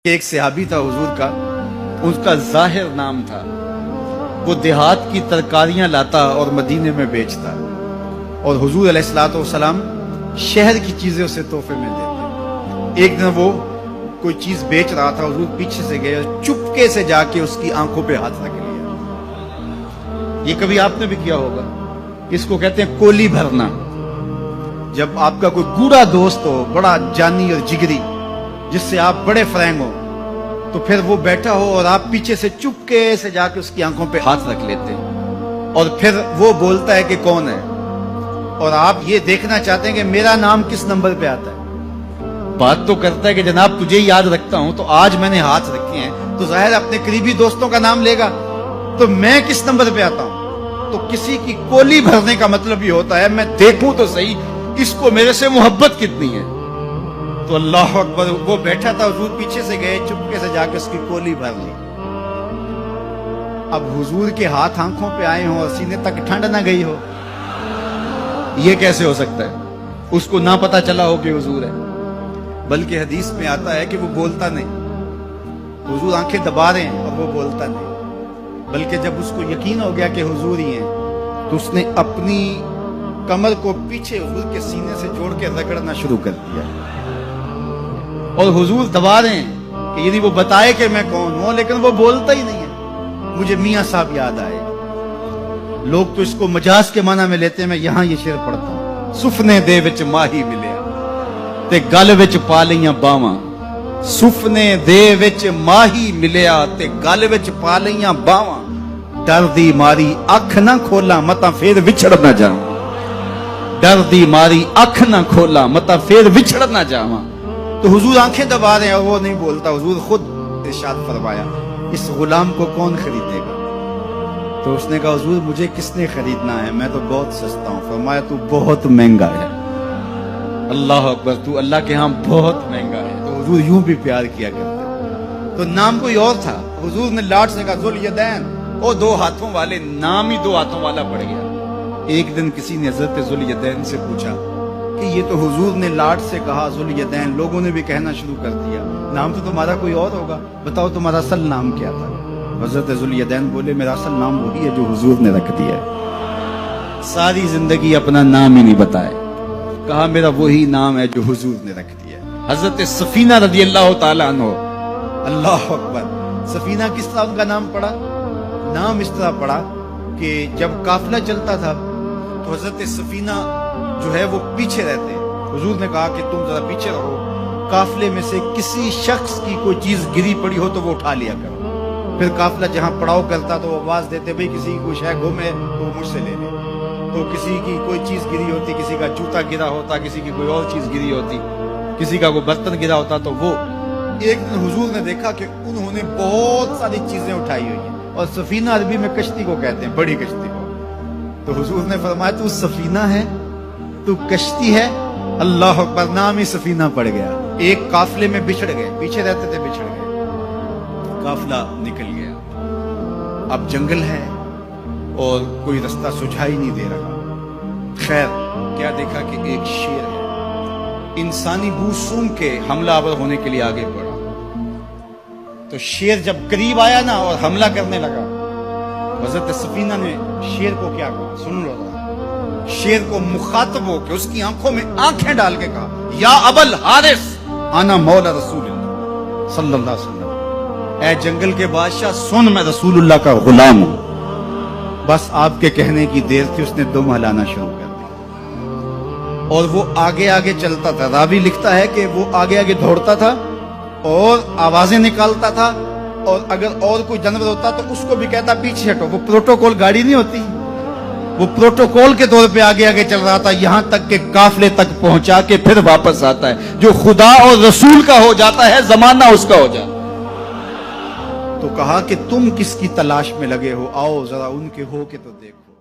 ایک صحابی تھا حضور کا، اس کا ظاہر نام تھا، وہ دیہات کی ترکاریاں لاتا اور مدینے میں بیچتا، اور حضور علیہ الصلوۃ والسلام شہر کی چیزیں اسے تحفے میں دیتے۔ ایک دن وہ کوئی چیز بیچ رہا تھا، حضور پیچھے سے گئے، چپکے سے جا کے اس کی آنکھوں پہ ہاتھ رکھ لیا۔ یہ کبھی آپ نے بھی کیا ہوگا، اس کو کہتے ہیں کولی بھرنا۔ جب آپ کا کوئی گوڑا دوست ہو، بڑا جانی اور جگری، جس سے آپ بڑے فرینگ ہو، تو پھر وہ بیٹھا ہو اور آپ پیچھے سے چپکے سے جا کے اس کی آنکھوں پہ ہاتھ رکھ لیتے ہیں، اور پھر وہ بولتا ہے کہ کون ہے، اور آپ یہ دیکھنا چاہتے ہیں کہ میرا نام کس نمبر پہ آتا ہے۔ بات تو کرتا ہے کہ جناب تجھے یاد رکھتا ہوں، تو آج میں نے ہاتھ رکھے ہیں تو ظاہر اپنے قریبی دوستوں کا نام لے گا، تو میں کس نمبر پہ آتا ہوں۔ تو کسی کی کولی بھرنے کا مطلب یہ ہوتا ہے میں دیکھوں تو صحیح اس کو میرے سے محبت کتنی ہے۔ تو اللہ اکبر، وہ بیٹھا تھا، حضور پیچھے سے گئے، چپکے سے جا کے اس کی کولی بھر لی۔ اب حضور کے ہاتھ آنکھوں پہ آئے ہوں اور سینے تک ٹھنڈ نہ گئی ہو، یہ کیسے ہو سکتا ہے؟ اس کو نہ پتا چلا ہو کہ حضور ہے، بلکہ حدیث میں آتا ہے کہ وہ بولتا نہیں، حضور آنکھیں دبا رہے ہیں اور وہ بولتا نہیں، بلکہ جب اس کو یقین ہو گیا کہ حضور ہی ہیں تو اس نے اپنی کمر کو پیچھے حضور کے سینے سے جوڑ کے رگڑنا شروع کر دیا، اور حضور دبا رہے ہیں کہ یعنی وہ بتائے کہ میں کون ہوں، لیکن وہ بولتا ہی نہیں ہے۔ مجھے میاں صاحب یاد آئے، لوگ تو اس کو مجاز کے معنی میں لیتے ہیں، میں یہاں یہ شعر پڑھتا ہوں۔ سفنے دے وچ ماہی ملیا تے گل وچ پا لیاں باواں، سفنے دے وچ ماہی ملیا تے گل وچ پا لیاں باواں، ڈر دی ماری اکھ نہ کھولاں متا پھر وچھڑ نہ جاواں، ڈر دی ماری اکھ نہ کھولاں متا پھر وچھڑ نہ جاواں۔ تو حضور آنکھیں دبا رہے ہیں اور وہ نہیں بولتا۔ حضور خود ارشاد فرمایا اس غلام کو کون خریدے گا؟ تو اس نے کہا حضور مجھے کس نے خریدنا ہے، میں تو بہت سستا ہوں۔ فرمایا تو بہت مہنگا ہے۔ اللہ اکبر، تو اللہ کے ہاں بہت مہنگا ہے۔ تو حضور یوں بھی پیار کیا کرتے۔ تو نام کوئی اور تھا، حضور نے لاٹ سے کہا ذوالیدین، وہ دو ہاتھوں والے، نام ہی دو ہاتھوں والا پڑ گیا۔ ایک دن کسی نے حضرت ذوالیدین سے پوچھا کہ یہ تو حضور نے لاٹ سے کہا ذوالیدین، لوگوں نے بھی کہنا شروع کر دیا، نام تو تمہارا کوئی اور ہوگا، بتاؤ تمہارا اصل نام کیا تھا؟ حضرت ذوالیدین بولے میرا اصل نام وہی ہے جو حضور نے رکھ دیا ہے۔ ساری زندگی اپنا نام ہی نہیں بتائے، کہا میرا وہی نام ہے جو حضور نے رکھ دیا ہے۔ حضرت سفینہ رضی اللہ تعالیٰ عنہ، اللہ اکبر، سفینہ کس طرح ان کا نام پڑا؟ نام اس طرح پڑا کہ جب قافلہ چلتا تھا تو حضرت سفینہ جو ہے وہ پیچھے رہتے، حضور نے کہا کہ تم ذرا پیچھے رہو، قافلے میں سے کسی شخص کی کوئی چیز گری پڑی ہو تو وہ اٹھا لیا کرو۔ پھر قافلہ جہاں پڑاؤ کرتا تو وہ آواز دیتے بھئی کسی کی کوئی شے گم ہے تو وہ مجھ سے لے لے۔ تو کسی کی کوئی چیز گری ہوتی، کسی کا جوتا گرا ہوتا، کسی کی کوئی اور چیز گری ہوتی، کسی کا کوئی برتن گرا ہوتا، تو وہ ایک دن حضور نے دیکھا کہ انہوں نے بہت ساری چیزیں اٹھائی ہوئی ہیں، اور سفینہ عربی میں کشتی کو کہتے ہیں، بڑی کشتی کو۔ تو حضور نے فرمایا تو سفینہ ہے، تو کشتی ہے؟ اللہ اکبر، نام ہی سفینہ پڑ گیا۔ ایک قافلے میں بچھڑ گئے، پیچھے رہتے تھے، بچھڑ گئے، قافلہ نکل گیا۔ اب جنگل ہے اور کوئی رستہ سجھائی نہیں دے رہا۔ خیر کیا دیکھا کہ ایک شیر ہے، انسانی بو سونگ کے حملہ آور ہونے کے لیے آگے بڑھا۔ تو شیر جب قریب آیا نا اور حملہ کرنے لگا، حضرت سفینہ نے شیر کو کیا کہا، سن لو ذرا۔ شیر کو مخاطب ہو کہ اس کی آنکھوں میں آنکھیں ڈال کے کہا یا ابل حارث انا مولا رسول اللہ صلی اللہ علیہ وسلم، اے جنگل کے بادشاہ سن، میں رسول اللہ کا غلام ہوں۔ بس آپ کے کہنے کی دیر تھی، اس نے دم ہلانا شروع کر دیا، اور وہ آگے آگے چلتا تھا۔ راوی لکھتا ہے کہ وہ آگے آگے دوڑتا تھا اور آوازیں نکالتا تھا، اور اگر اور کوئی جانور ہوتا تو اس کو بھی کہتا پیچھے ہٹو۔ وہ پروٹوکول گاڑی نہیں ہوتی، وہ پروٹوکول کے طور پہ آگے آگے چل رہا تھا، یہاں تک کہ قافلے تک پہنچا کے پھر واپس آتا ہے۔ جو خدا اور رسول کا ہو جاتا ہے زمانہ اس کا ہو جاتا ہے۔ تو کہا کہ تم کس کی تلاش میں لگے ہو، آؤ ذرا ان کے ہو کے تو دیکھو۔